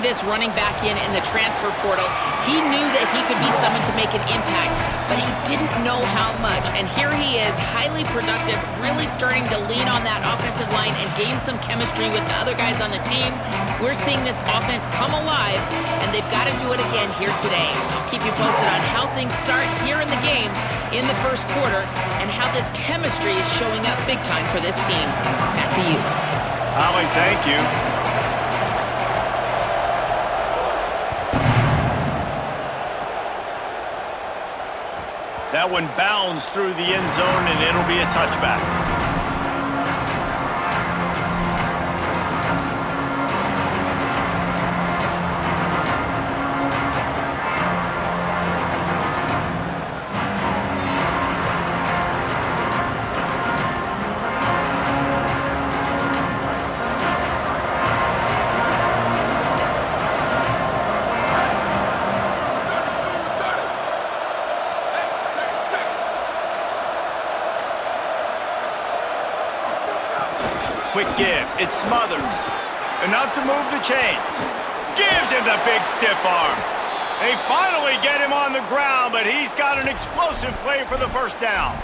this running back in the transfer portal, he knew that he could be someone to make an impact, but he didn't know how much. And here he is, highly productive, really starting to lean on that offensive line and gain some chemistry with the other guys on the team. We're seeing this offense come alive, and they've got to do it again here today. I'll keep you posted on how things start here in the game in the first quarter and how this chemistry is showing up big time for this team. Back to you. Holly, thank you. That one bounds through the end zone, and it'll be a touchback. Quick give. It smothers. Enough to move the chains. Gives him the big stiff arm. They finally get him on the ground, but he's got an explosive play for the first down.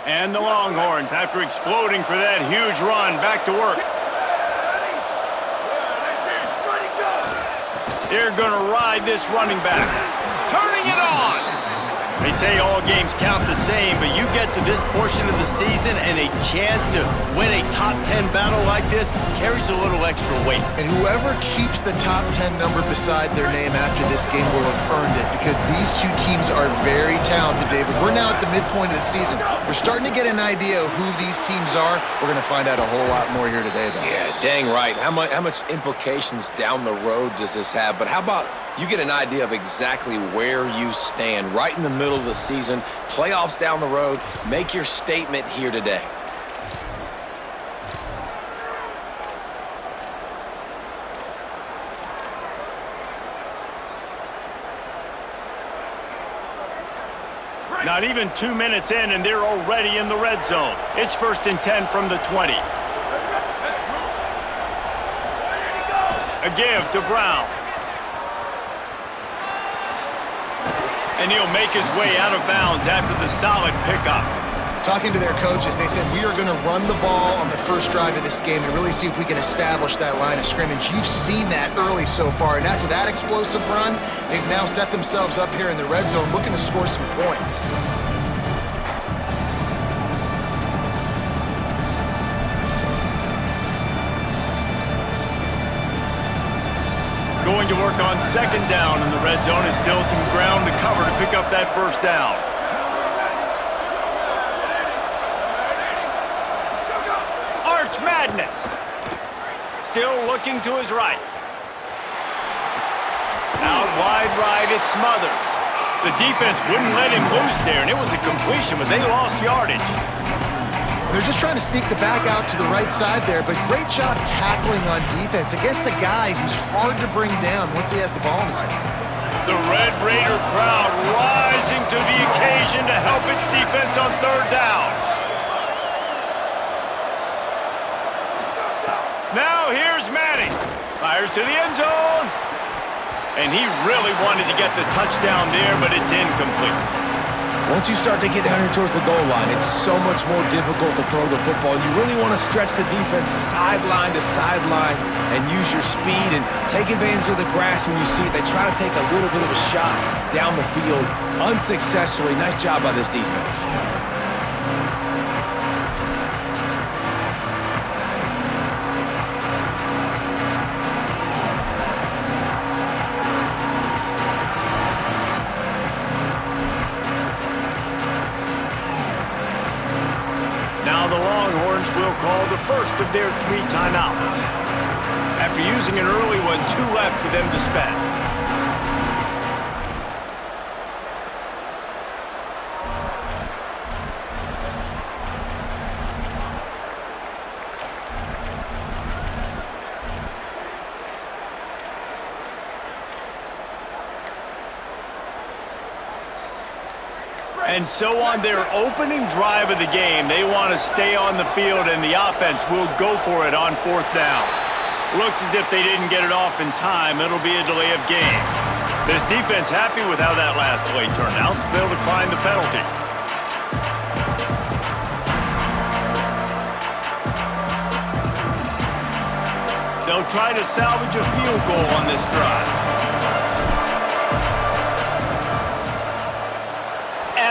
And the Longhorns, after exploding for that huge run, back to work. They're going to ride this running back. Turning it on! They say all games count the same, but you get to this portion of the season and a chance to win a top 10 battle like this carries a little extra weight. And whoever keeps the top 10 number beside their name after this game will have earned it, because these two teams are very talented, David. We're now at the midpoint of the season. We're starting to get an idea of who these teams are. We're going to find out a whole lot more here today, though. Yeah, dang right. How much implications down the road does this have? But how about you get an idea of exactly where you stand right in the middle of the season, playoffs down the road, make your statement here today. Not even 2 minutes in, and they're already in the red zone. It's 1st and 10 from the 20. A give to Brown. And he'll make his way out of bounds after the solid pickup. Talking to their coaches, they said, we are going to run the ball on the first drive of this game to really see if we can establish that line of scrimmage. You've seen that early so far, and after that explosive run, they've now set themselves up here in the red zone looking to score some points. Going to work on 2nd down in the red zone. Is still some ground to cover to pick up that first down. Arch Madness. Still looking to his right. Out wide right, it smothers. The defense wouldn't let him loose there, and it was a completion, but they lost yardage. They're just trying to sneak the back out to the right side there, but great job tackling on defense against a guy who's hard to bring down once he has the ball in his hand. The Red Raider crowd rising to the occasion to help its defense on 3rd down. Now here's Manning. Fires to the end zone. And he really wanted to get the touchdown there, but it's incomplete. Once you start to get down here towards the goal line, it's so much more difficult to throw the football. You really want to stretch the defense sideline to sideline and use your speed and take advantage of the grass when you see it. They try to take a little bit of a shot down the field unsuccessfully. Nice job by this defense. Will call the first of their 3 timeouts. After using an early one, 2 left for them to spend. And so on their opening drive of the game, they want to stay on the field, and the offense will go for it on 4th down. Looks as if they didn't get it off in time. It'll be a delay of game. This defense happy with how that last play turned out, so they'll decline the penalty. They'll try to salvage a field goal on this drive.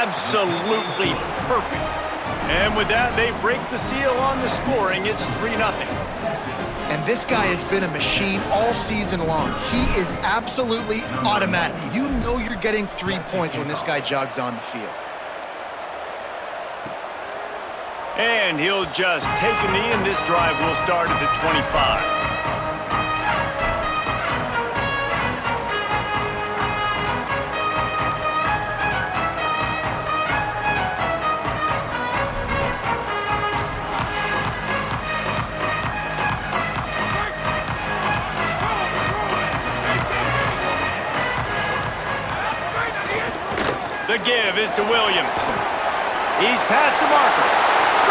Absolutely perfect. And with that, they break the seal on the scoring. It's 3-0. And this guy has been a machine all season long. He is absolutely automatic. You know you're getting 3 points when this guy jogs on the field. And he'll just take a knee, and this drive will start at the 25. The give is to Williams. He's past the marker.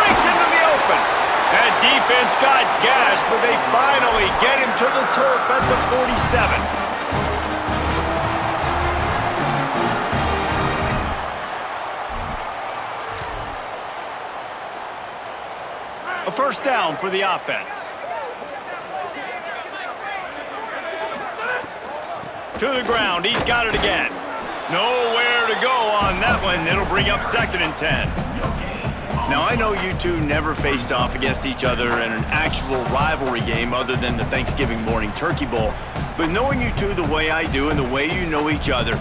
Breaks into the open. That defense got gashed, but they finally get him to the turf at the 47. A first down for the offense. To the ground. He's got it again. Nowhere to go on that one. It'll bring up 2nd and 10. Now, I know you two never faced off against each other in an actual rivalry game other than the Thanksgiving morning Turkey Bowl. But knowing you two the way I do and the way you know each other,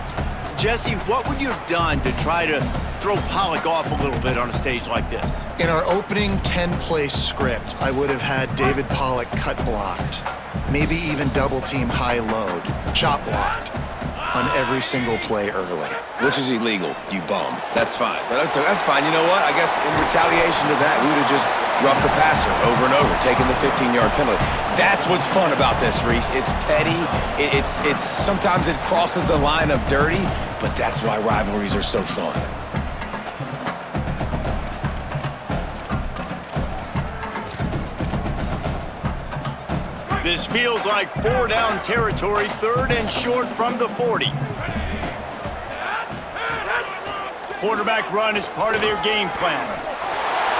Jesse, what would you have done to try to throw Pollock off a little bit on a stage like this? In our opening 10-play script, I would have had David Pollock cut blocked, maybe even double-team high load, chop blocked on every single play early. Which is illegal, you bum. That's fine. But that's fine. You know what? I guess in retaliation to that, we would have just roughed the passer over and over, taking the 15-yard penalty. That's what's fun about this, Reese. It's petty. It's sometimes it crosses the line of dirty, but that's why rivalries are so fun. This feels like 4-down territory, 3rd and short from the 40. Quarterback run is part of their game plan.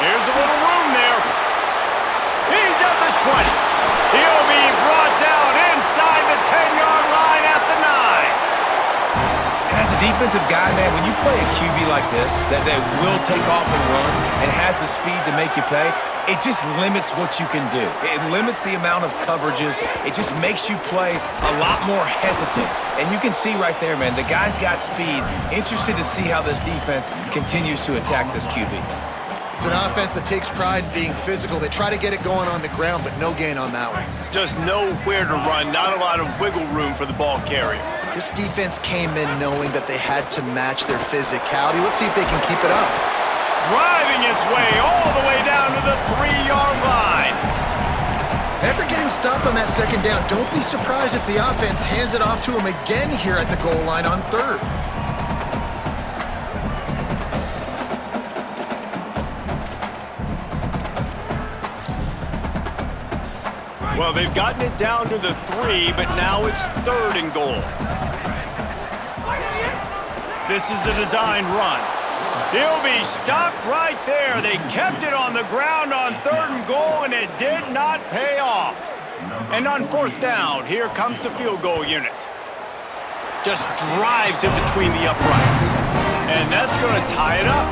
There's a little room there. He's at the 20. He'll be brought down inside the 10-yard line at the 9. And as a defensive guy, man, when you play a QB like this, that will take off and run and has the speed to make you pay, it just limits what you can do. It limits the amount of coverages. It just makes you play a lot more hesitant. And you can see right there, man, the guy's got speed. Interested to see how this defense continues to attack this QB. It's an offense that takes pride in being physical. They try to get it going on the ground, but no gain on that one. Just nowhere to run, not a lot of wiggle room for the ball carrier. This defense came in knowing that they had to match their physicality. Let's see if they can keep it up. Driving its way all the way down to the 3-yard line. After getting stopped on that 2nd down, don't be surprised if the offense hands it off to him again here at the goal line on 3rd. Well, they've gotten it down to the 3, but now it's 3rd and goal. This is a designed run. He'll be stopped right there. They kept it on the ground on 3rd and goal, and it did not pay off. And on 4th down, here comes the field goal unit. Just drives in between the uprights. And that's going to tie it up.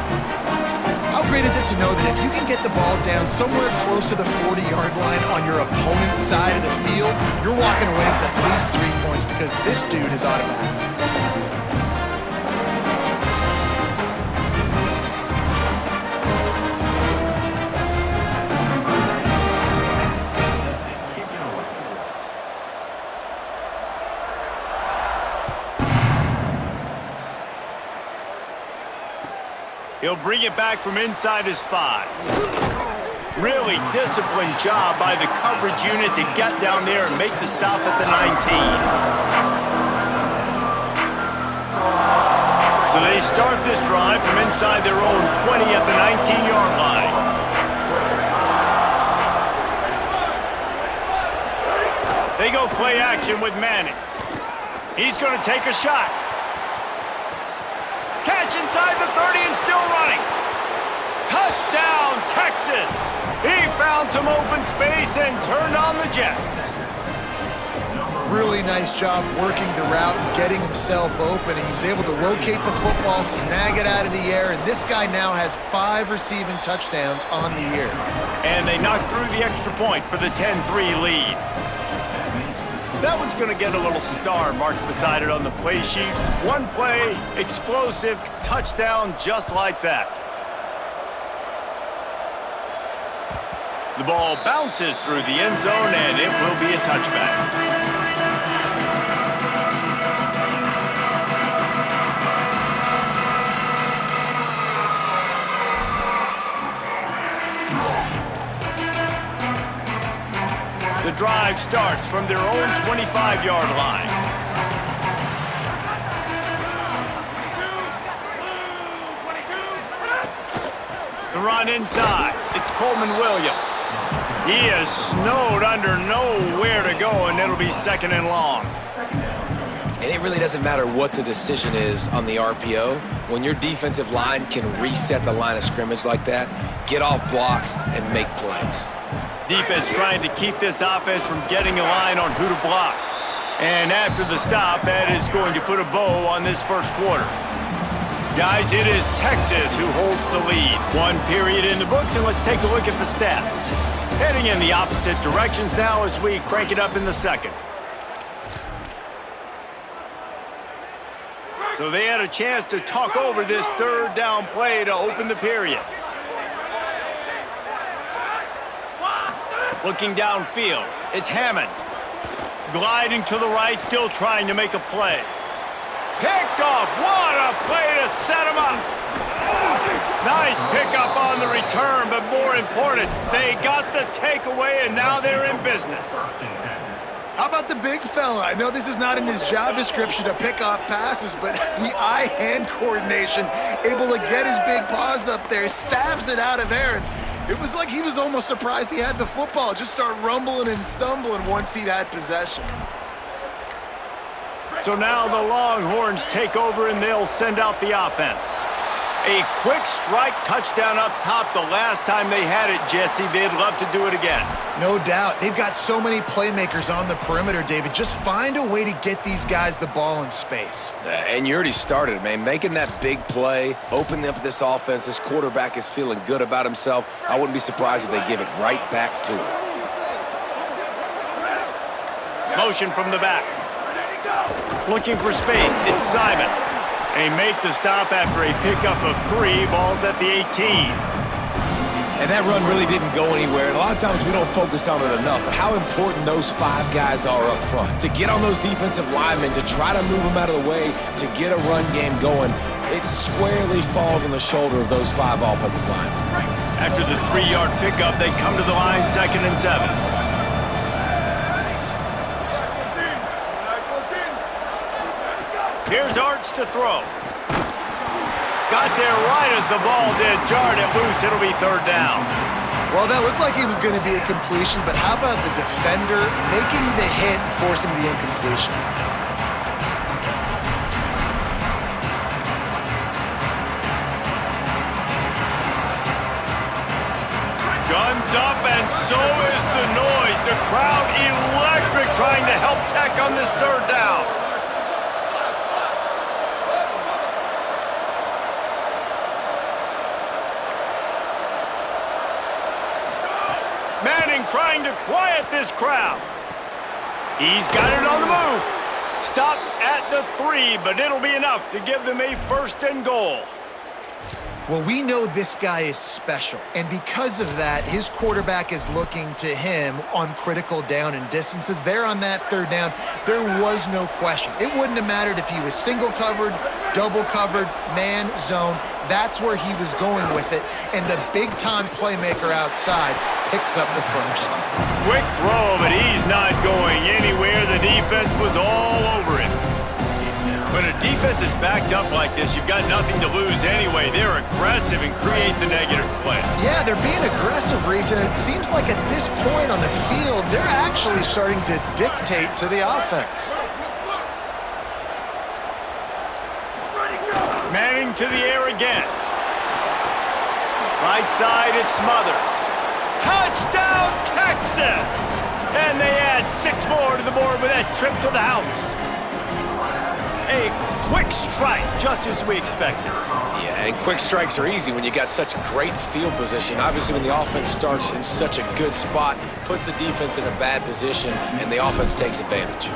How great is it to know that if you can get the ball down somewhere close to the 40-yard line on your opponent's side of the field, you're walking away with at least 3 points because this dude is automatic. He'll bring it back from inside his 5. Really disciplined job by the coverage unit to get down there and make the stop at the 19. So So they start this drive from inside their own 20 at the 19-yard line. They go play action with Manning. He's going to take a shot. Catch inside the 30 and still running. Touchdown, Texas! He found some open space and turned on the Jets. Really nice job working the route and getting himself open. He was able to locate the football, snag it out of the air, and this guy now has 5 receiving touchdowns on the year. And they knocked through the extra point for the 10-3 lead. That one's going to get a little star marked beside it on the play sheet. One play, explosive, touchdown just like that. The ball bounces through the end zone, and it will be a touchback. The drive starts from their own 25-yard line. The run inside. It's Coleman Williams. He is snowed under, nowhere to go, and it'll be second and long. And it really doesn't matter what the decision is on the RPO. When your defensive line can reset the line of scrimmage like that, get off blocks and make plays. Defense trying to keep this offense from getting a line on who to block. And after the stop, that is going to put a bow on this first quarter. Guys, it is Texas who holds the lead. 1 period in the books, and let's take a look at the stats. Heading in the opposite directions now as we crank it up in the second. So they had a chance to talk over this third down play to open the period. Looking downfield, it's Hammond. Gliding to the right, still trying to make a play. Picked off, what a play to set him up. Nice pickup on the return, but more important, they got the takeaway and now they're in business. How about the big fella? I know this is not in his job description to pick off passes, but the eye-hand coordination, able to get his big paws up there, stabs it out of air. It was like he was almost surprised he had the football. Just start rumbling and stumbling once he had possession. So now the Longhorns take over and they'll send out the offense. A quick strike touchdown up top the last time they had it, Jesse. They'd love to do it again. No doubt. They've got so many playmakers on the perimeter, David. Just find a way to get these guys the ball in space. And you already started, man. Making that big play, opening up this offense. This quarterback is feeling good about himself. I wouldn't be surprised if they give it right back to him. Motion from the back. Looking for space. It's Simon. They make the stop after a pickup of 3 balls at the 18. And that run really didn't go anywhere. And a lot of times we don't focus on it enough, but how important those 5 guys are up front. To get on those defensive linemen, to try to move them out of the way, to get a run game going, it squarely falls on the shoulder of those 5 offensive linemen. After the 3-yard pickup, they come to the line 2nd and 7. Here's Arch to throw. Got there right as the ball did. Jarred it loose. It'll be 3rd down. Well, that looked like it was going to be a completion, but how about the defender making the hit and forcing the incompletion? Guns up, and so is the noise. The crowd electric trying to help Tech on this 3rd down. Manning trying to quiet this crowd. He's got it on the move. Stopped at the 3, but it'll be enough to give them a 1st and goal. Well, we know this guy is special, and because of that, his quarterback is looking to him on critical down and distances. There on that 3rd down, there was no question. It wouldn't have mattered if he was single covered, double covered, man, zone. That's where he was going with it, and the big-time playmaker outside picks up the 1st. Quick throw, but he's not going anywhere. The defense was all over him. When a defense defense is backed up like this, you've got nothing to lose anyway. They're aggressive and create the negative play. Yeah, they're being aggressive, Reese, and it seems like at this point on the field, they're actually starting to dictate to the offense. Manning to the air again. Right side, it Smothers. Touchdown, Texas! And they add 6 more to the board with that trip to the house. A quick strike, just as we expected. Yeah, and quick strikes are easy when you got such great field position. Obviously, when the offense starts in such a good spot, puts the defense in a bad position, and the offense takes advantage.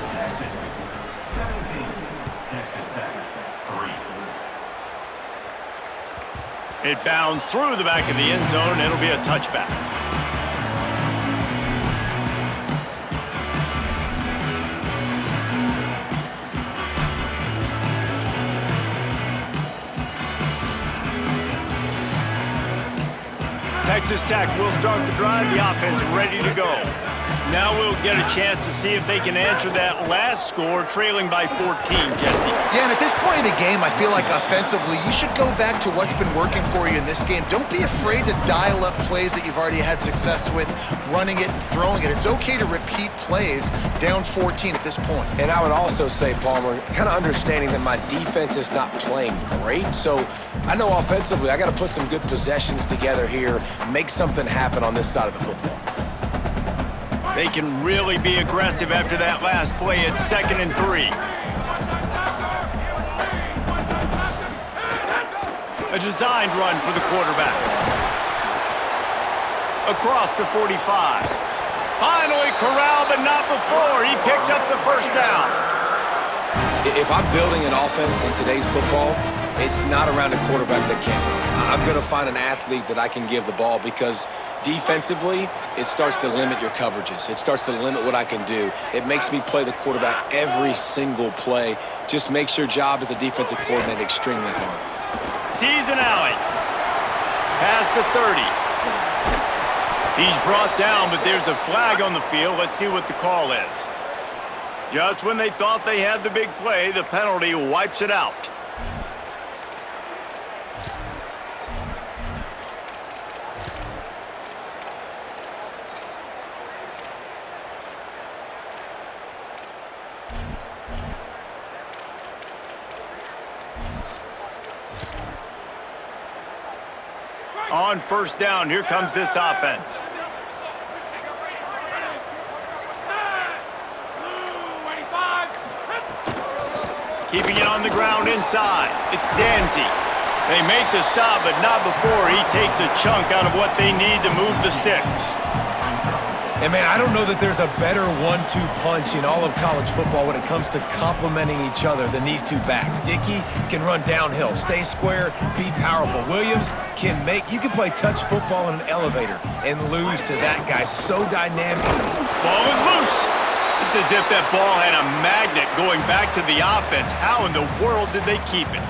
It bounds through the back of the end zone, and it'll be a touchback. Texas Tech will start the drive, the offense ready to go. Now we'll get a chance to see if they can answer that last score, trailing by 14, Jesse. Yeah, and at this point in the game, I feel like offensively, you should go back to what's been working for you in this game. Don't be afraid to dial up plays that you've already had success with, running it and throwing it. It's okay to repeat plays down 14 at this point. And I would also say, Palmer, kind of understanding that my defense is not playing great, so I know offensively I got to put some good possessions together here, make something happen on this side of the football. They can really be aggressive after that last play. It's 2nd and 3. A designed run for the quarterback. Across the 45. Finally corralled, but not before. He picked up the first down. If I'm building an offense in today's football, it's not around a quarterback that can't run. I'm going to find an athlete that I can give the ball because defensively, it starts to limit your coverages. It starts to limit what I can do. It makes me play the quarterback every single play. Just makes your job as a defensive coordinator extremely hard. Sees an alley. Past the 30. He's brought down, but there's a flag on the field. Let's see what the call is. Just when they thought they had the big play, the penalty wipes it out. On first down, here comes this offense. Keeping it on the ground inside. It's Danzy. They make the stop, but not before he takes a chunk out of what they need to move the sticks. And, man, I don't know that there's a better 1-2 punch in all of college football when it comes to complementing each other than these two backs. Dickey can run downhill, stay square, be powerful. Williams can you can play touch football in an elevator and lose to that guy. So dynamic. Ball is loose. It's as if that ball had a magnet going back to the offense. How in the world did they keep it?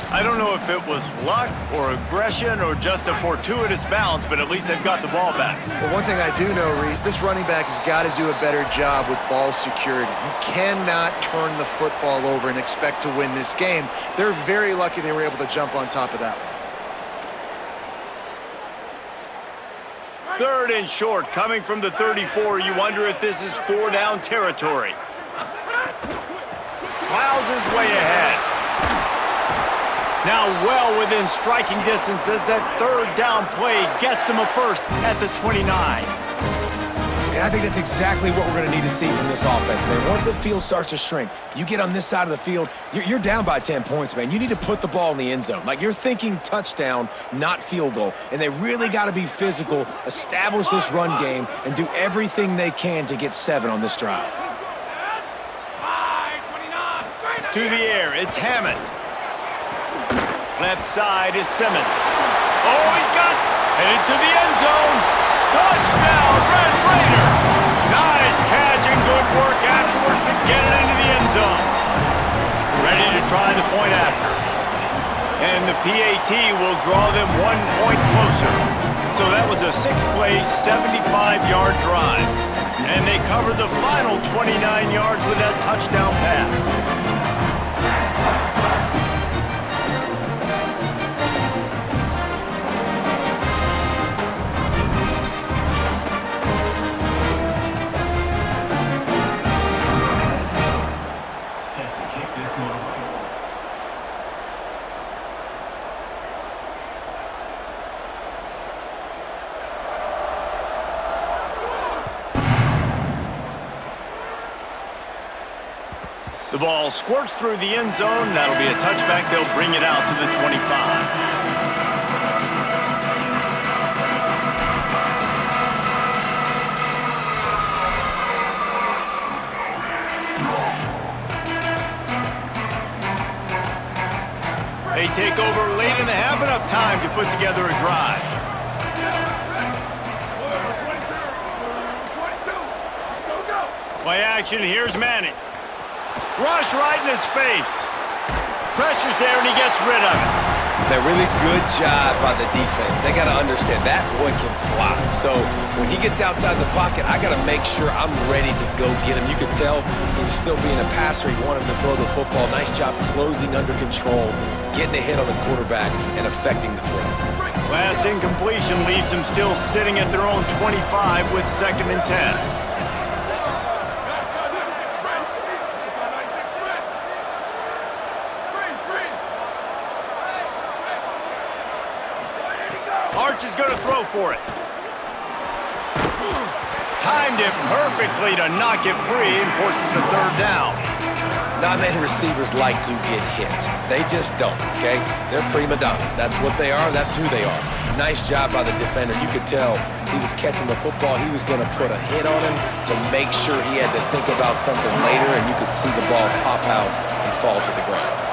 I don't know if it was luck or aggression or just a fortuitous bounce, but at least they've got the ball back. Well, one thing I do know, Reese, this running back has got to do a better job with ball security. You cannot turn the football over and expect to win this game. They're very lucky they were able to jump on top of that one. 3rd and short, coming from the 34. You wonder if this is 4-down territory. Plows his way ahead. Now well within striking distance as that 3rd down play gets him a first at the 29. And I think that's exactly what we're going to need to see from this offense, man. Once the field starts to shrink, you get on this side of the field, you're down by 10 points, man. You need to put the ball in the end zone. Like, you're thinking touchdown, not field goal. And they really got to be physical, establish this run game, and do everything they can to get 7 on this drive. To the air, it's Hammond. Left side is Simmons. Oh, he's got headed to the end zone. Touchdown, Red Raiders! Nice catch and good work afterwards to get it into the end zone. Ready to try the point after. And the PAT will draw them 1 point closer. So that was a 6-play, 75-yard drive. And they covered the final 29 yards with that touchdown pass. The ball squirts through the end zone. That'll be a touchback. They'll bring it out to the 25. They take over late in the half, enough time to put together a drive. Play action, here's Manning. Rush right in his face. Pressure's there and he gets rid of it. That really good job by the defense. They got to understand that boy can fly. So when he gets outside the pocket, I got to make sure I'm ready to go get him. You could tell he was still being a passer. He wanted to throw the football. Nice job closing under control, getting a hit on the quarterback, and affecting the throw. Last incompletion leaves them still sitting at their own 25 with 2nd and 10. Arch is going to throw for it. Timed it perfectly to knock it free and forces the 3rd down. Not many receivers like to get hit. They just don't, okay? They're prima donnas. That's what they are. That's who they are. Nice job by the defender. You could tell he was catching the football. He was going to put a hit on him to make sure he had to think about something later, and you could see the ball pop out and fall to the ground.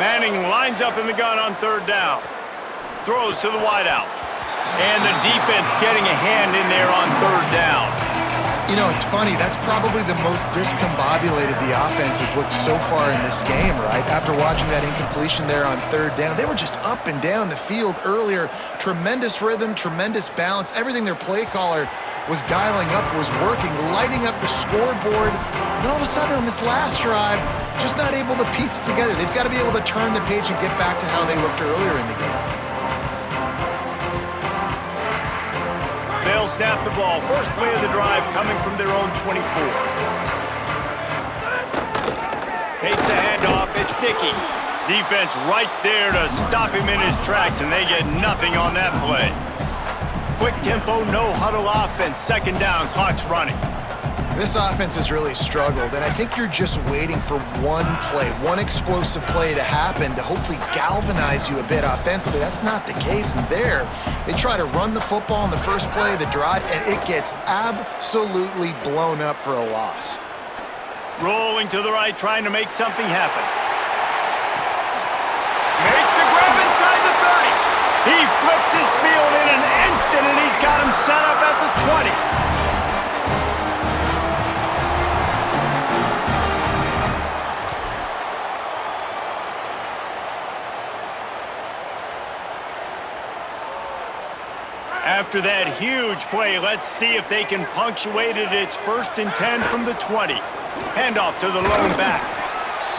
Manning lines up in the gun on 3rd down. Throws to the wideout. And the defense getting a hand in there on 3rd down. You know, it's funny. That's probably the most discombobulated the offense has looked so far in this game, right? After watching that incompletion there on 3rd down, they were just up and down the field earlier. Tremendous rhythm, tremendous balance. Everything their play caller was dialing up was working, lighting up the scoreboard. And all of a sudden on this last drive, just not able to piece it together. They've got to be able to turn the page and get back to how they looked earlier in the game. They'll snap the ball. First play of the drive coming from their own 24. Takes the handoff. It's Dickey. Defense right there to stop him in his tracks, and they get nothing on that play. Quick tempo, no huddle offense. 2nd down, clock's running. This offense has really struggled, and I think you're just waiting for one play, one explosive play to happen to hopefully galvanize you a bit offensively. That's not the case, and there, they try to run the football in the first play of the drive, and it gets absolutely blown up for a loss. Rolling to the right, trying to make something happen. Makes the grab inside the 30. He flips his field in an instant, and he's got him set up at the 20. After that huge play, let's see if they can punctuate it. It's 1st and 10 from the 20. Handoff to the lone back.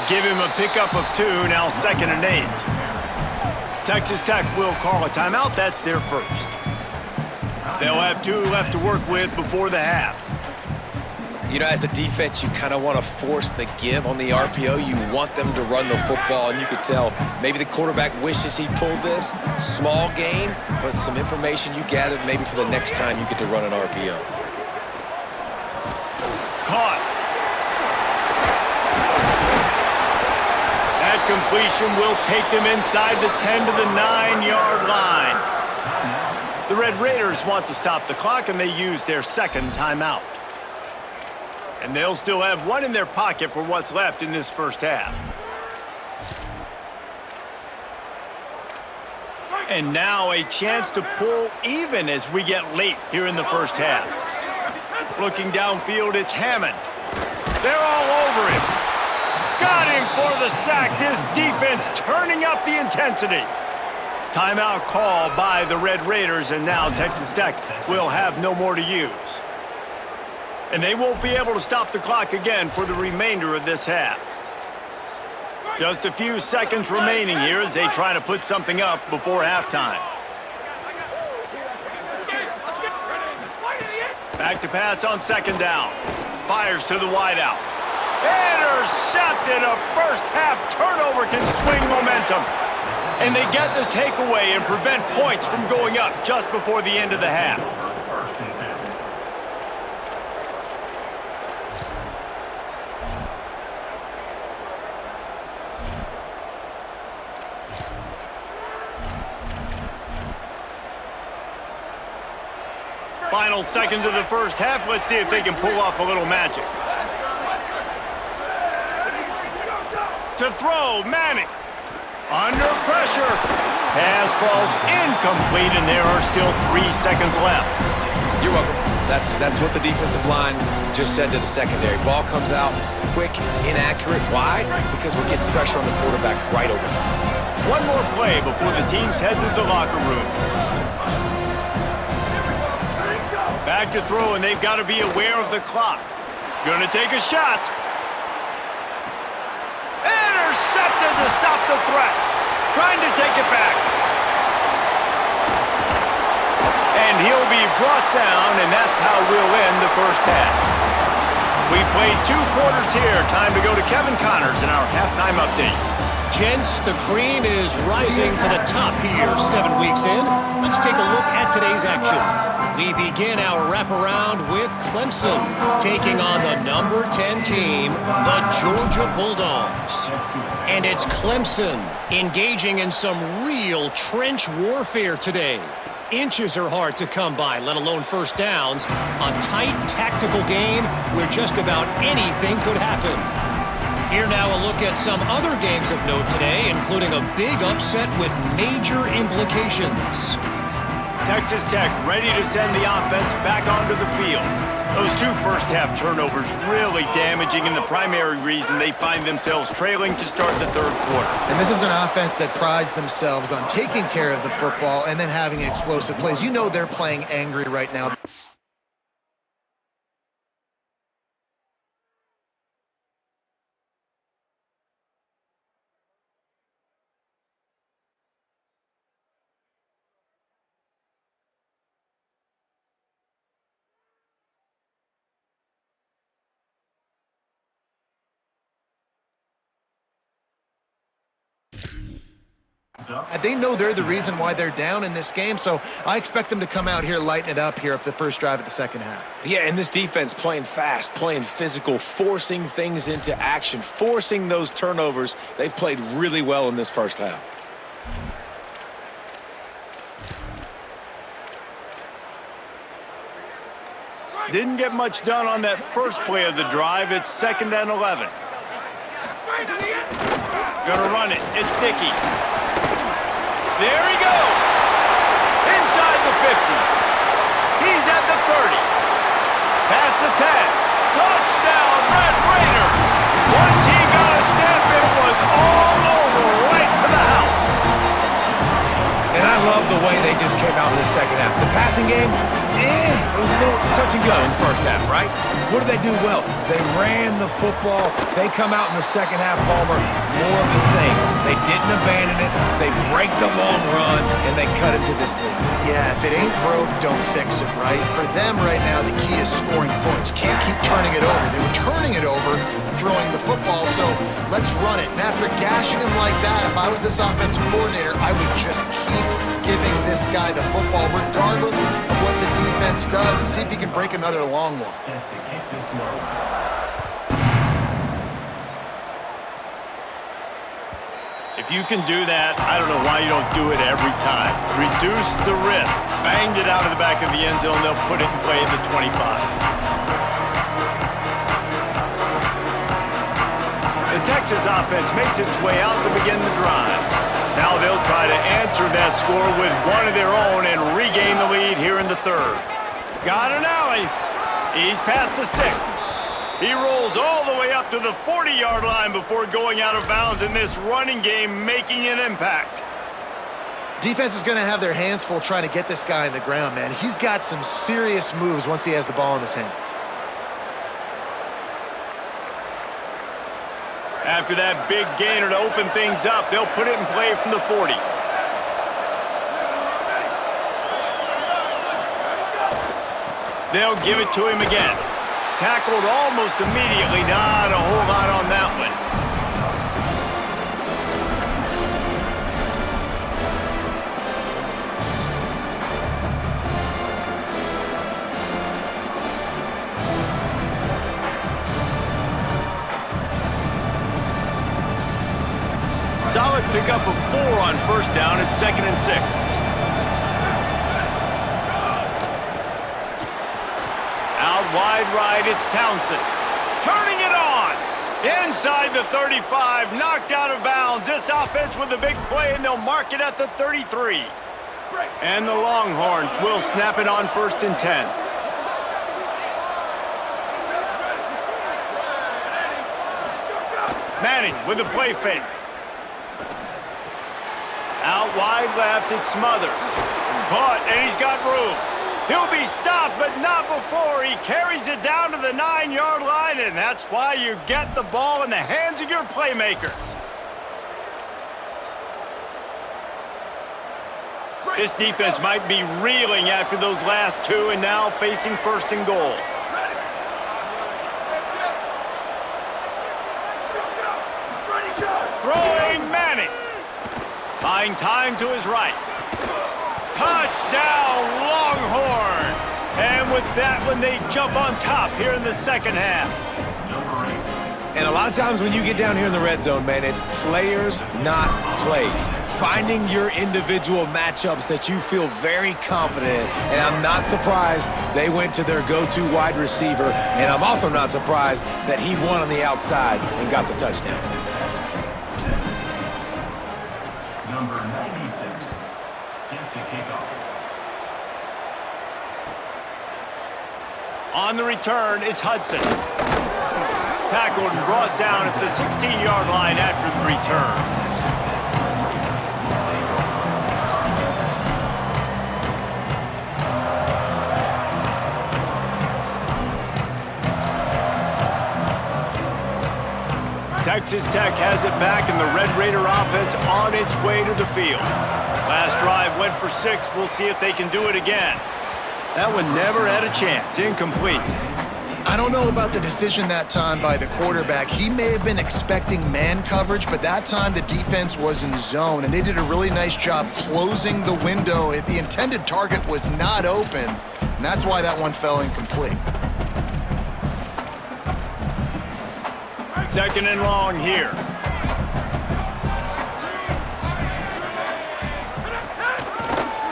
Give him a pickup of 2, now 2nd and 8. Texas Tech will call a timeout. That's their first. They'll have 2 left to work with before the half. You know, as a defense, you kind of want to force the give on the RPO. You want them to run the football, and you could tell maybe the quarterback wishes he pulled this. Small gain, but some information you gathered maybe for the next time you get to run an RPO. Caught. That completion will take them inside the 10 to the 9-yard line. The Red Raiders want to stop the clock, and they use their 2nd timeout. And they'll still have 1 in their pocket for what's left in this first half. And now a chance to pull even as we get late here in the first half. Looking downfield, it's Hammond. They're all over him. Got him for the sack. This defense turning up the intensity. Timeout call by the Red Raiders, and now Texas Tech will have no more to use. And they won't be able to stop the clock again for the remainder of this half. Just a few seconds remaining here as they try to put something up before halftime. Back to pass on 2nd down. Fires to the wideout. Intercepted. A first half turnover can swing momentum. And they get the takeaway and prevent points from going up just before the end of the half. Final seconds of the first half. Let's see if they can pull off a little magic. To throw, Manning. Under pressure. Pass falls incomplete, and there are still 3 seconds left. You're welcome. That's what the defensive line just said to the secondary. Ball comes out quick, inaccurate. Why? Because we're getting pressure on the quarterback right away. One more play before the teams head to the locker rooms. Back to throw, and they've got to be aware of the clock. Gonna take a shot. Intercepted to stop the threat. Trying to take it back. And he'll be brought down, and that's how we'll end the first half. We've played 2 quarters here. Time to go to Kevin Connors in our halftime update. Gents, the cream is rising to the top here 7 weeks in. Let's take a look at today's action. We begin our wraparound with Clemson taking on the number 10 team, the Georgia Bulldogs. And it's Clemson engaging in some real trench warfare today. Inches are hard to come by, let alone first downs. A tight tactical game where just about anything could happen. Here now a look at some other games of note today, including a big upset with major implications. Texas Tech ready to send the offense back onto the field. Those 2 first-half turnovers really damaging, and the primary reason they find themselves trailing to start the 3rd quarter. And this is an offense that prides themselves on taking care of the football and then having explosive plays. You know they're playing angry right now. They know they're the reason why they're down in this game, so I expect them to come out here, lighten it up here for the first drive of the second half. Yeah, and this defense playing fast, playing physical, forcing things into action, forcing those turnovers. They've played really well in this first half. Didn't get much done on that first play of the drive. It's 2nd and 11. Gonna run it. It's Dickey. There he goes. Inside the 50. He's at the 30. Past the 10. Touchdown, Red Raiders. Once he got a step, it was all over, right to the house. And I love the way they just came out in the second half. The passing game, it was a little touch and go in the first half, right? What did they do well? They ran the football. They come out in the second half, Palmer, more of the same. They didn't abandon it. They break the long run, and they cut it to this lead. Yeah, if it ain't broke, don't fix it, right? For them right now, the key is scoring points. Can't keep turning it over. They were turning it over, throwing the football, so let's run it. And after gashing him like that, if I was this offensive coordinator, I would just keep giving this guy the football regardless of what the defense does and see if he can break another long one. If you can do that, I don't know why you don't do it every time. Reduce the risk. Banged it out of the back of the end zone. They'll put it in play at the 25. The Texas offense makes its way out to begin the drive. Now they'll try to answer that score with one of their own and regain the lead here in the 3rd. Got an alley. He's past the sticks. He rolls all the way up to the 40-yard line before going out of bounds in this running game, making an impact. Defense is going to have their hands full trying to get this guy on the ground, man. He's got some serious moves once he has the ball in his hands. After that big gainer to open things up, they'll put it in play from the 40. They'll give it to him again. Tackled almost immediately. Not a whole lot on that one. first down at 2nd and 6. Out wide right, it's Townsend. Turning it on! Inside the 35, knocked out of bounds. This offense with a big play, and they'll mark it at the 33. And the Longhorns will snap it on 1st and 10. Manning with a play fake. Out wide left, it's Smothers. Caught, and he's got room. He'll be stopped, but not before. He carries it down to the 9-yard line, and that's why you get the ball in the hands of your playmakers. This defense might be reeling after those last two, and now facing 1st and goal. Throwing Manning. Buying time to his right. Touchdown, Longhorn! And with that one, they jump on top here in the second half. And a lot of times when you get down here in the red zone, man, it's players, not plays. Finding your individual matchups that you feel very confident in. And I'm not surprised they went to their go-to wide receiver. And I'm also not surprised that he won on the outside and got the touchdown. Number 96, set to kick off. On the return, it's Hudson. Tackled and brought down at the 16-yard line after the return. Texas Tech has it back, and the Red Raider offense on its way to the field. Last drive went for 6. We'll see if they can do it again. That one never had a chance. Incomplete. I don't know about the decision that time by the quarterback. He may have been expecting man coverage, but that time the defense was in zone, and they did a really nice job closing the window. The intended target was not open, and that's why that one fell incomplete. 2nd and long here.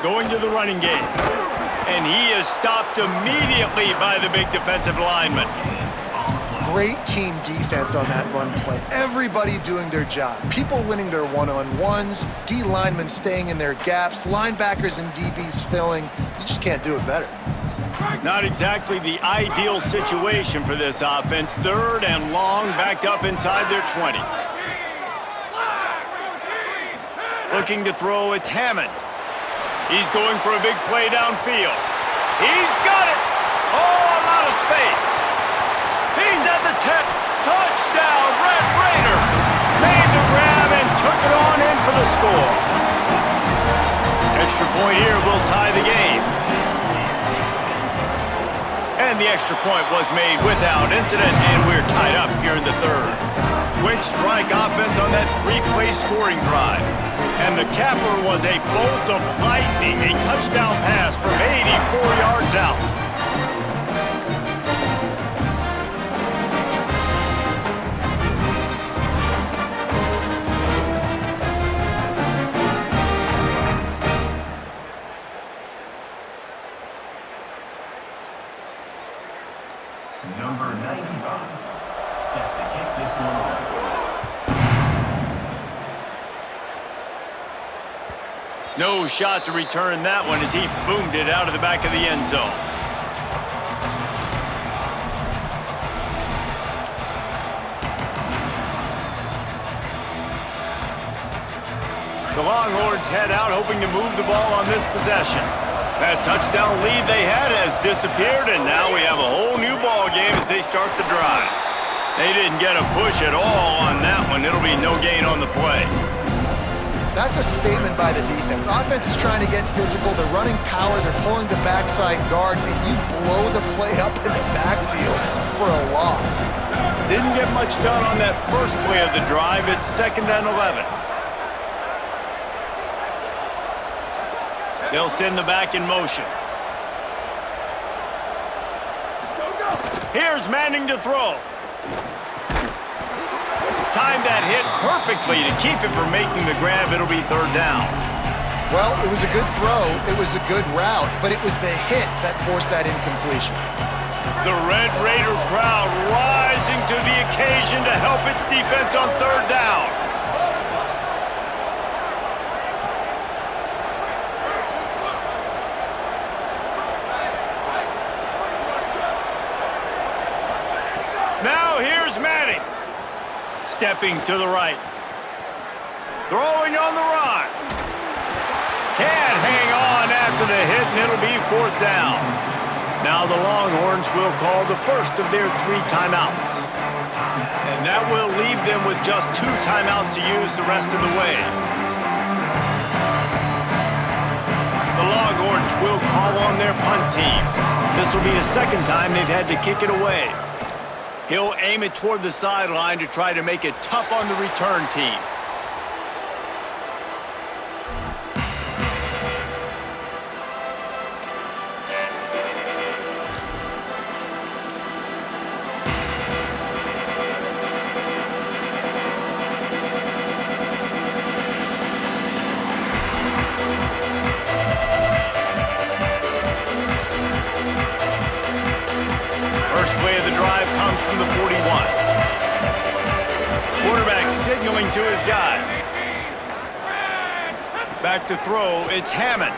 Going to the running game. And he is stopped immediately by the big defensive lineman. Great team defense on that run play. Everybody doing their job. People winning their one-on-ones, D linemen staying in their gaps, linebackers and DBs filling. You just can't do it better. Not exactly the ideal situation for this offense. 3rd and long, backed up inside their 20. Looking to throw, it's Hammond. He's going for a big play downfield. He's got it! Oh, a lot of space. He's at the 10. Touchdown, Red Raider! Made the grab and took it on in for the score. Extra point here will tie the game. And the extra point was made without incident, and we're tied up here in the 3rd. Quick strike offense on that 3-play scoring drive. And the capper was a bolt of lightning, a touchdown pass from 84 yards out. Number 95, set to kick this one off. No shot to return that one as he boomed it out of the back of the end zone. The Longhorns head out, hoping to move the ball on this possession. That touchdown lead they had has disappeared, and now we have a whole new ball game as they start the drive. They didn't get a push at all on that one. It'll be no gain on the play. That's a statement by the defense. Offense is trying to get physical. They're running power. They're pulling the backside guard, and you blow the play up in the backfield for a loss. Didn't get much done on that first play of the drive. It's 2nd and 11. They'll send the back in motion. Here's Manning to throw. timed that hit perfectly to keep it from making the grab. It'll be third down. Well, it was a good throw, it was a good route, but it was the hit that forced that incompletion. The Red Raider crowd rising to the occasion to help its defense on third down. Now here's Manning. Stepping to the right. Throwing on the run. Can't hang on after the hit, and it'll be fourth down. Now the Longhorns will call the first of their 3 timeouts. And that will leave them with just 2 timeouts to use the rest of the way. The Longhorns will call on their punt team. This will be the second time they've had to kick it away. He'll aim it toward the sideline to try to make it tough on the return team. First play of the drive comes from the 41. Quarterback signaling to his guys. Back to throw, it's Hammond.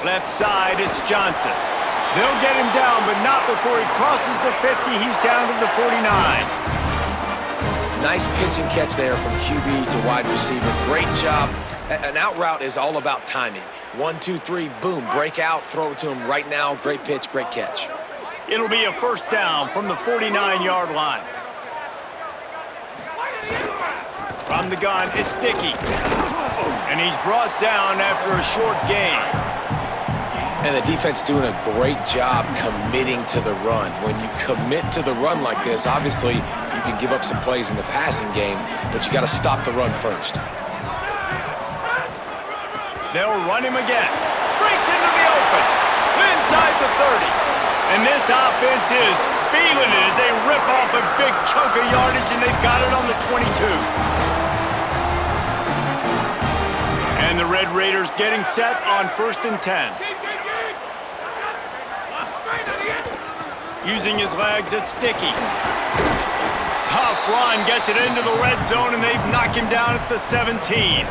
Left side, it's Johnson. They'll get him down, but not before he crosses the 50. He's down to the 49. Nice pitch and catch there from QB to wide receiver. Great job. An out route is all about timing. 1, 2, 3, boom, break out, throw it to him right now. Great pitch, great catch. It'll be a first down from the 49-yard line. From the gun, it's Dickey. And he's brought down after a short gain. And the defense doing a great job committing to the run. When you commit to the run like this, obviously you can give up some plays in the passing game, but you got to stop the run first. They'll run him again. Breaks into the open. Inside the 30. And this offense is feeling it as they rip off a big chunk of yardage, and they've got it on the 22. And the Red Raiders getting set on 1st and 10. Using his legs, it's Dickey. Tough run, gets it into the red zone, and they knock him down at the 17.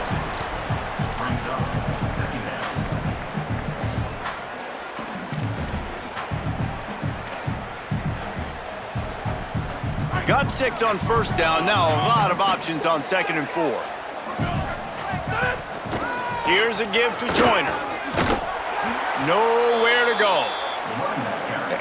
Got 6 on first down. Now a lot of options on 2nd and 4. Here's a give to Joyner. Nowhere to go.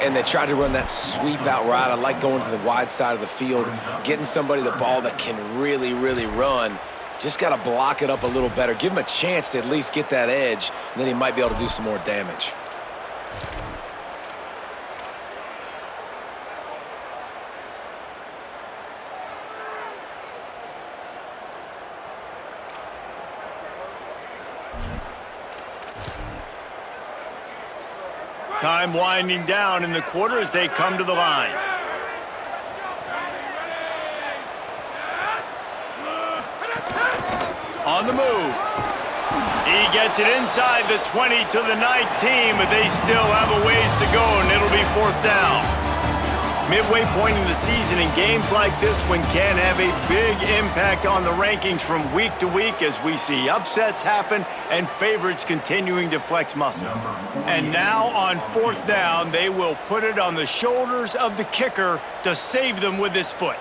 And they tried to run that sweep out route. I like going to the wide side of the field, getting somebody the ball that can really, really run. Just got to block it up a little better. Give him a chance to at least get that edge, and then he might be able to do some more damage. Time winding down in the quarter as they come to the line. On the move. He gets it inside the 20 to the 19, but they still have a ways to go, and it'll be 4th down. Midway point in the season, and games like this one can have a big impact on the rankings from week to week as we see upsets happen and favorites continuing to flex muscle. And now on 4th down, they will put it on the shoulders of the kicker to save them with his foot.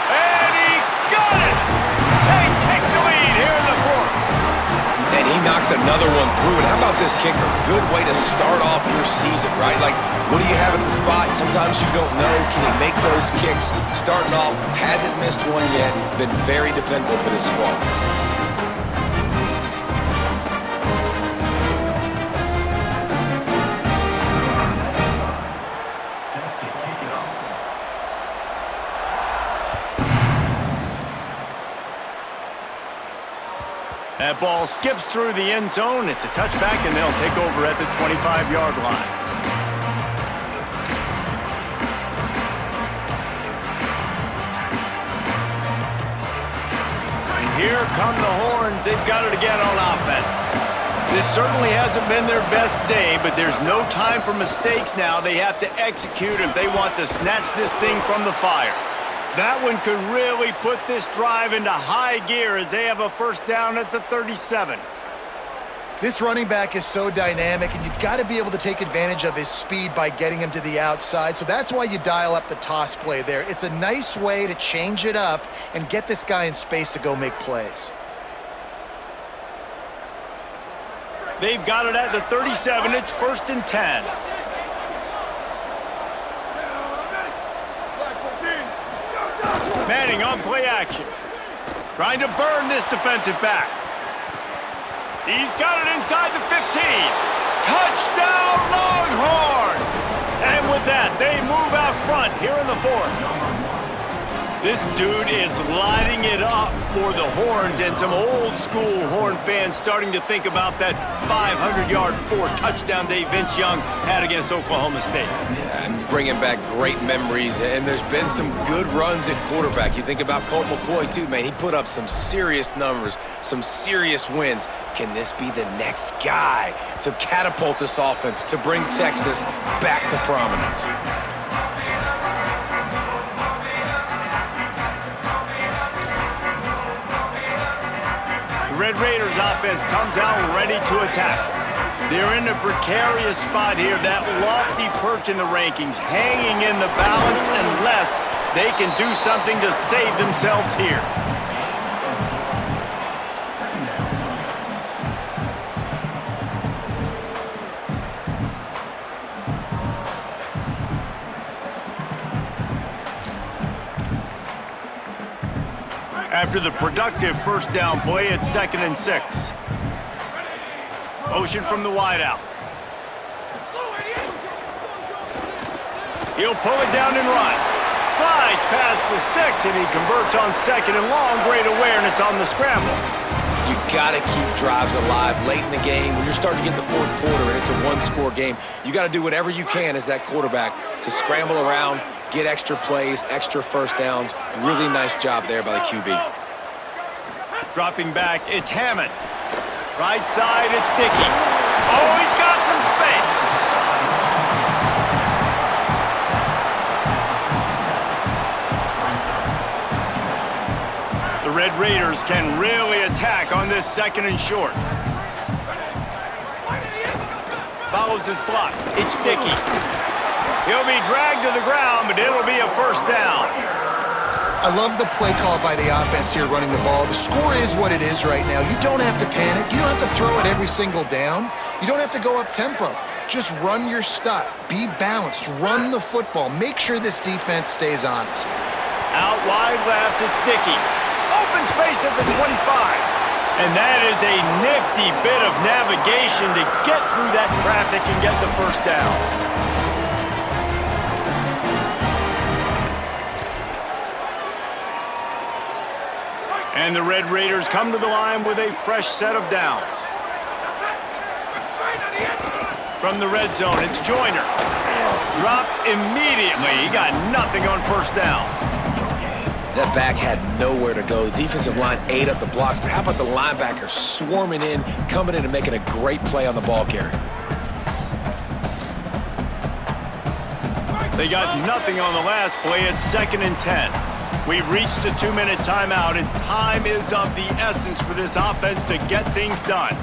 And he got it! They take the lead here in the 4th. And he knocks another one through. And how about this kicker? Good way to start off your season, right? Like, what do you have at the spot? Sometimes you don't know. Can he make those kicks? Starting off, hasn't missed one yet. Been very dependable for this squad. That ball skips through the end zone. It's a touchback, and they'll take over at the 25-yard line. Here come the horns. They've got it again on offense. This certainly hasn't been their best day, but there's no time for mistakes now. They have to execute if they want to snatch this thing from the fire. That one could really put this drive into high gear as they have a first down at the 37. This running back is so dynamic, and you've got to be able to take advantage of his speed by getting him to the outside. So that's why you dial up the toss play there. It's a nice way to change it up and get this guy in space to go make plays. They've got it at the 37. It's 1st and 10. Manning on play action. Trying to burn this defensive back. He's got it inside the 15. Touchdown, Longhorns! And with that, they move out front here in the 4th. This dude is lighting it up for the Horns, and some old-school Horn fans starting to think about that 500-yard 4-touchdown day Vince Young had against Oklahoma State. Yeah, and bringing back great memories, and there's been some good runs at quarterback. You think about Colt McCoy, too, man. He put up some serious numbers, some serious wins. Can this be the next guy to catapult this offense, to bring Texas back to prominence? Red Raiders offense comes out ready to attack. They're in a precarious spot here, that lofty perch in the rankings, hanging in the balance unless they can do something to save themselves here. After the productive first down play, it's 2nd and 6. Motion from the wideout. He'll pull it down and run. Slides past the sticks, and he converts on 2nd and long. Great awareness on the scramble. You gotta keep drives alive late in the game. When you're starting to get in the 4th quarter and it's a one-score game, you gotta do whatever you can as that quarterback to scramble around, get extra plays, extra first downs. Really nice job there by the QB. Dropping back, it's Hammond. Right side, it's Dickey. Oh, he's got some space. The Red Raiders can really attack on this 2nd and short. Follows his blocks, it's Dickey. He'll be dragged to the ground, but it'll be a first down. I love the play call by the offense here running the ball. The score is what it is right now. You don't have to panic. You don't have to throw it every single down. You don't have to go up tempo. Just run your stuff. Be balanced. Run the football. Make sure this defense stays honest. Out wide left, it's Dickey. Open space at the 25. And that is a nifty bit of navigation to get through that traffic and get the first down. And the Red Raiders come to the line with a fresh set of downs. From the red zone, it's Joyner. Dropped immediately. He got nothing on first down. That back had nowhere to go. The defensive line ate up the blocks, but how about the linebacker swarming in, coming in and making a great play on the ball carrier? They got nothing on the last play. It's 2nd and 10. We've reached the 2-minute timeout, and time is of the essence for this offense to get things done.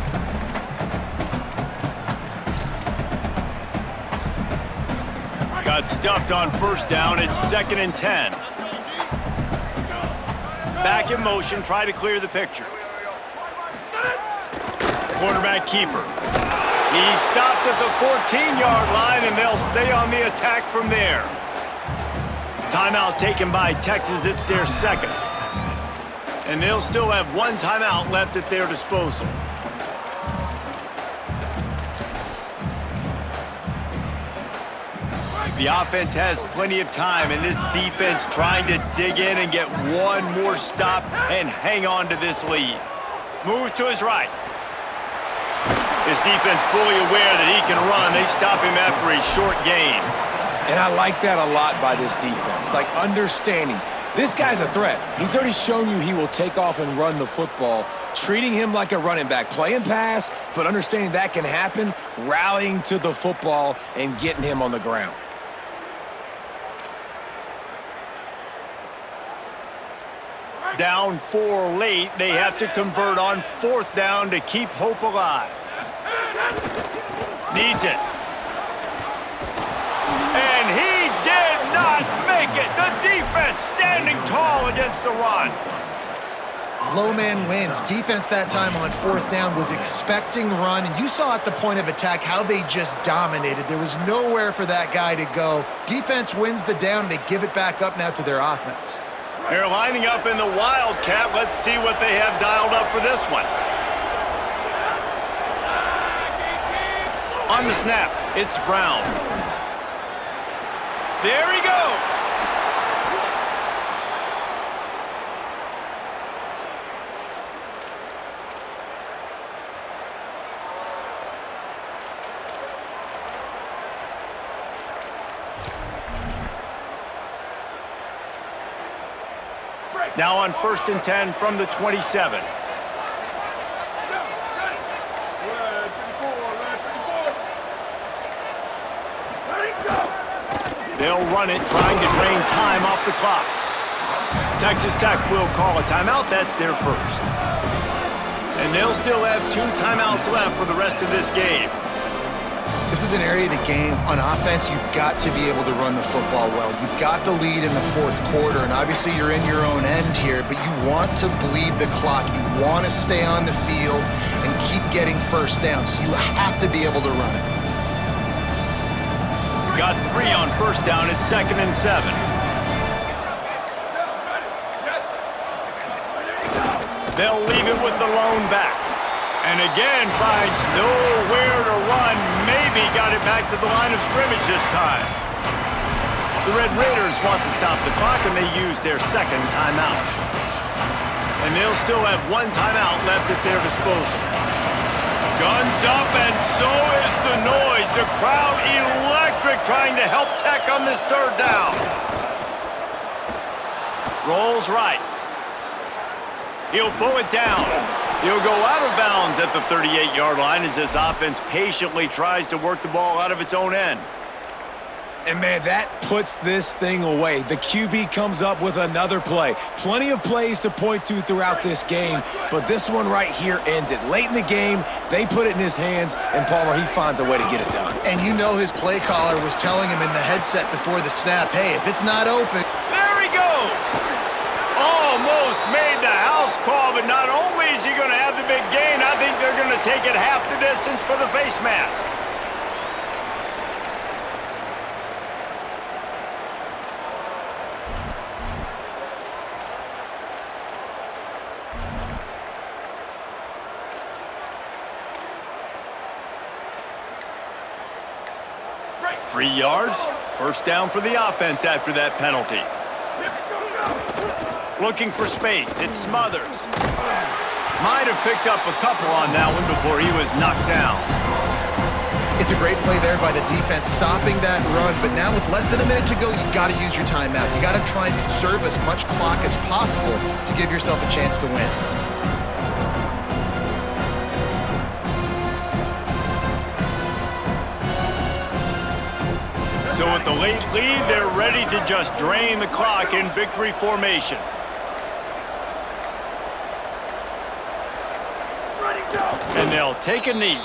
Got stuffed on first down. It's 2nd and 10. Back in motion, try to clear the picture. Quarterback keeper. He stopped at the 14-yard line, and they'll stay on the attack from there. Timeout taken by Texas. It's their 2nd. And they'll still have one timeout left at their disposal. The offense has plenty of time, and this defense trying to dig in and get one more stop and hang on to this lead. Move to his right. This defense fully aware that he can run. They stop him after a short gain. And I like that a lot by this defense, like understanding This guy's a threat. He's already shown you he will take off and run the football, treating him like a running back, playing pass, but understanding that can happen, rallying to the football and getting him on the ground. Down 4 late, they have to convert on 4th down to keep hope alive. Needs it. And he did not make it. The defense standing tall against the run. Low man wins. Defense that time on 4th down was expecting run, and you saw at the point of attack how they just dominated. There was nowhere for that guy to go. Defense wins the down. They give it back up now to their offense. They're lining up in the Wildcat. Let's see what they have dialed up for this one. On the snap, it's Brown. There he goes. Now on 1st and 10 from the 27. They'll run it, trying to drain time off the clock. Texas Tech will call a timeout. That's their first. And they'll still have 2 timeouts left for the rest of this game. This is an area of the game. On offense, you've got to be able to run the football well. You've got the lead in the 4th quarter, and obviously you're in your own end here, but you want to bleed the clock. You want to stay on the field and keep getting 1st down, so you have to be able to run it. Got 3 on 1st down. It's 2nd and 7. They'll leave it with the lone back. And again, finds nowhere to run. Maybe got it back to the line of scrimmage this time. The Red Raiders want to stop the clock, and they use their 2nd timeout. And they'll still have 1 timeout left at their disposal. Guns up, and so is the noise. The crowd electric, trying to help Tech on this 3rd down. Rolls right. He'll pull it down. He'll go out of bounds at the 38-yard line as this offense patiently tries to work the ball out of its own end. And, man, that puts this thing away. The QB comes up with another play. Plenty of plays to point to throughout this game, but this one right here ends it. Late in the game, they put it in his hands, and Palmer, he finds a way to get it done. And you know his play caller was telling him in the headset before the snap, hey, if it's not open. There he goes. Almost made the house call, but not only is he going to have the big gain, I think they're going to take it half the distance for the face mask. Free yards, 1st down for the offense after that penalty. Looking for space, it's Smothers. Might have picked up a couple on that one before he was knocked down. It's a great play there by the defense, stopping that run, but now with less than a minute to go, you got to use your timeout. You got to try and conserve as much clock as possible to give yourself a chance to win. So with the late lead, they're ready to just drain the clock in victory formation. And they'll take a knee.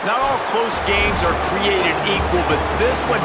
Not all close games are created equal, but this one